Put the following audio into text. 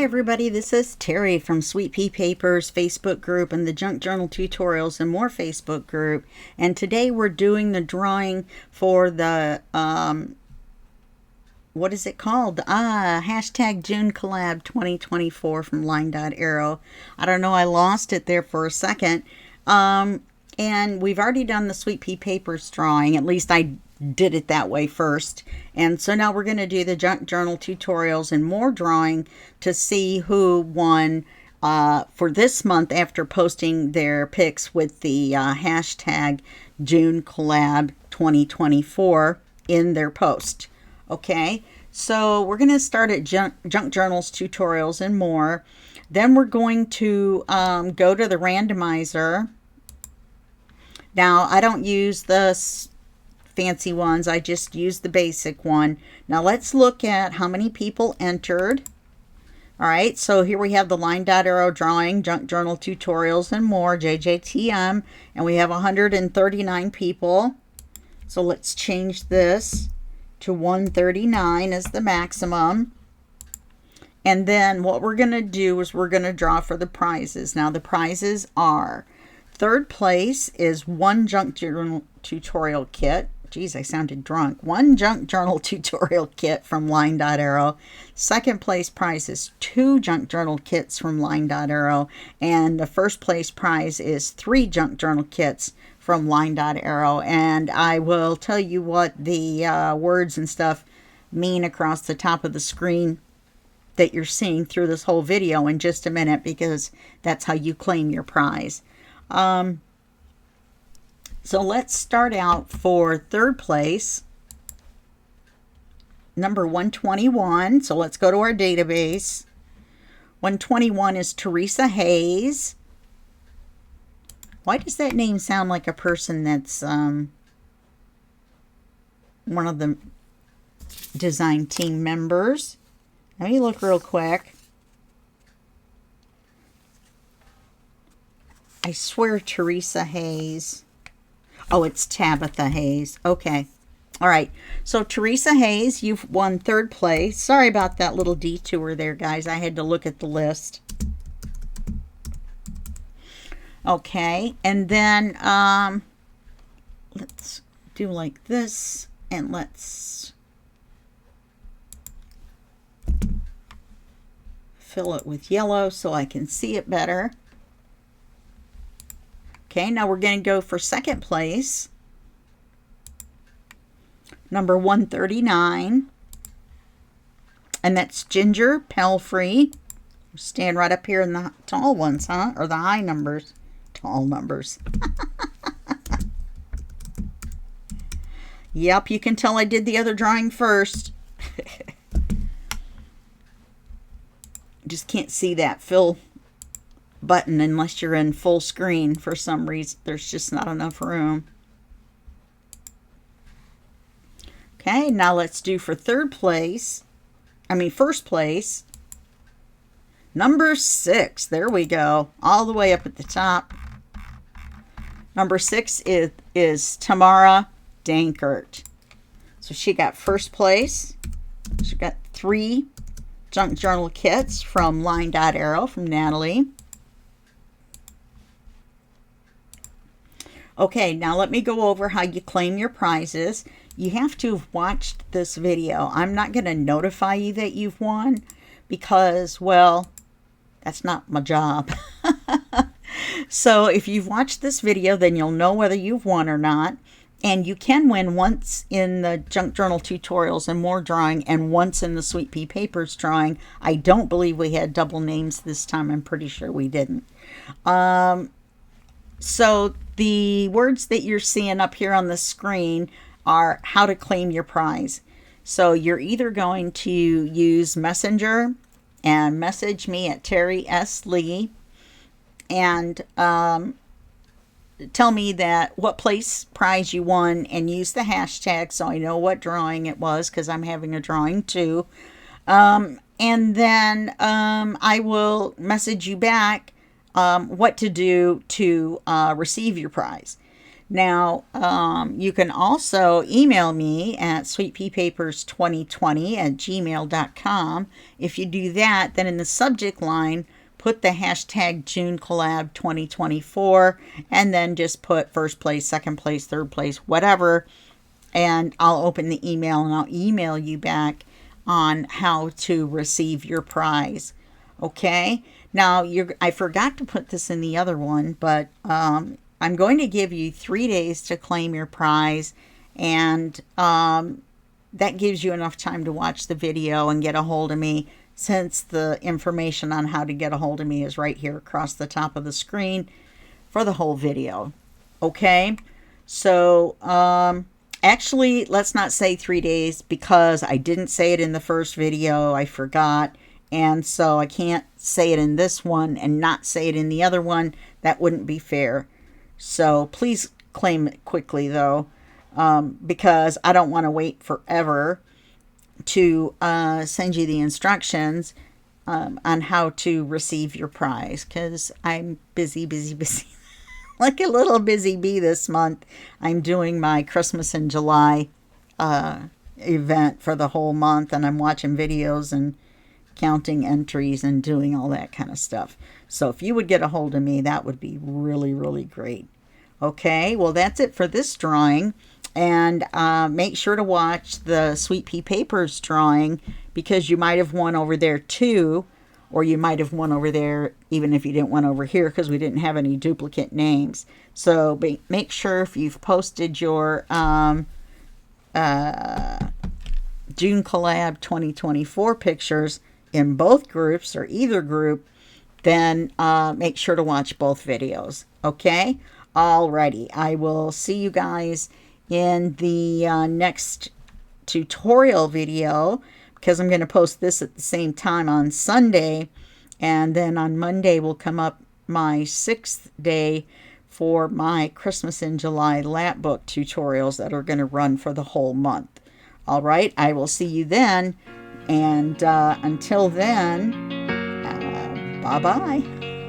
Hi everybody, this is Terry from Sweet Pea Papers Facebook group and the Junk Journal Tutorials and More Facebook group. And today we're doing the drawing for the, what is it called? Hashtag June Collab 2024 from LineDotArrow. I don't know, I lost it there for a second. And we've already done the Sweet Pea Papers drawing, at least I did it that way first. And so now we're going to do the Junk Journal Tutorials and More drawing to see who won for this month after posting their pics with the hashtag June Collab 2024 in their post. Okay, so we're going to start at Junk Journals Tutorials and More. Then we're going to go to the randomizer. Now, I don't use the fancy ones. I just use the basic one. Now, let's look at how many people entered. All right, so here we have the LineDotArrow drawing, Junk Journal Tutorials and More, JJTM, and we have 139 people. So let's change this to 139 as the maximum. And then what we're going to do is we're going to draw for the prizes. Now, the prizes are: third place is one Junk Journal Tutorial kit. Geez, I sounded drunk. One Junk Journal Tutorial kit from LineDotArrow. Second place prize is 2 Junk Journal kits from LineDotArrow. And the first place prize is 3 Junk Journal kits from LineDotArrow. And I will tell you what the words and stuff mean across the top of the screen that you're seeing through this whole video in just a minute, because that's how you claim your prize. So let's start out for third place, number 121. So let's go to our database. 121 is Teresa Hayes. Why does that name sound like a person that's one of the design team members? Let me look real quick. I swear Teresa Hayes. Oh, it's Tabitha Hayes. Okay. All right. So, Teresa Hayes, you've won third place. Sorry about that little detour there, guys. I had to look at the list. Okay. And then let's do like this. And let's fill it with yellow so I can see it better. Okay, now we're going to go for second place, number 139, and that's Ginger Pelfrey. Stand right up here in the tall ones, huh? Or the high numbers. Tall numbers. Yep, you can tell I did the other drawing first. Just can't see that fill button unless you're in full screen. For some reason, there's just not enough room. Okay, now let's do for first place, number 6. There we go, all the way up at the top. Number 6 is Tamara Dankert. So she got first place. She got 3 Junk Journal kits from LineDotArrow from Natalie. Okay, now let me go over how you claim your prizes. You have to have watched this video. I'm not going to notify you that you've won because, well, that's not my job. So if you've watched this video, then you'll know whether you've won or not. And you can win once in the Junk Journal Tutorials and More drawing and once in the Sweet Pea Papers drawing. I don't believe we had double names this time. I'm pretty sure we didn't. So the words that you're seeing up here on the screen are how to claim your prize. So you're either going to use Messenger and message me at Terry S. Lee and tell me that what place prize you won and use the hashtag so I know what drawing it was, because I'm having a drawing too. And then I will message you back what to do to receive your prize. Now, you can also email me at sweetpeapapers2020@gmail.com. If you do that, then in the subject line, put the hashtag June Collab 2024, and then just put first place, second place, third place, whatever, and I'll open the email and I'll email you back on how to receive your prize. Okay? Now, I forgot to put this in the other one, but I'm going to give you 3 days to claim your prize, and that gives you enough time to watch the video and get a hold of me, since the information on how to get a hold of me is right here across the top of the screen for the whole video. Okay? So, actually, let's not say 3 days, because I didn't say it in the first video. I forgot. And so I can't say it in this one and not say it in the other one. That wouldn't be fair. So please claim it quickly, though, because I don't want to wait forever to send you the instructions on how to receive your prize, because I'm busy. Like a little busy bee this month. I'm doing my Christmas in July event for the whole month, and I'm watching videos and counting entries and doing all that kind of stuff. So if you would get a hold of me, that would be really, really great. Okay, well, that's it for this drawing. And make sure to watch the Sweet Pea Papers drawing, because you might have won over there too, or you might have won over there even if you didn't win over here, because we didn't have any duplicate names. So make sure if you've posted your June Collab 2024 pictures in both groups or either group, then make sure to watch both videos. Okay? Alrighty. I will see you guys in the next tutorial video, because I'm going to post this at the same time on Sunday, and then on Monday will come up my 6th day for my Christmas in July lap book tutorials that are going to run for the whole month. All right, I will see you then, and until then, bye-bye.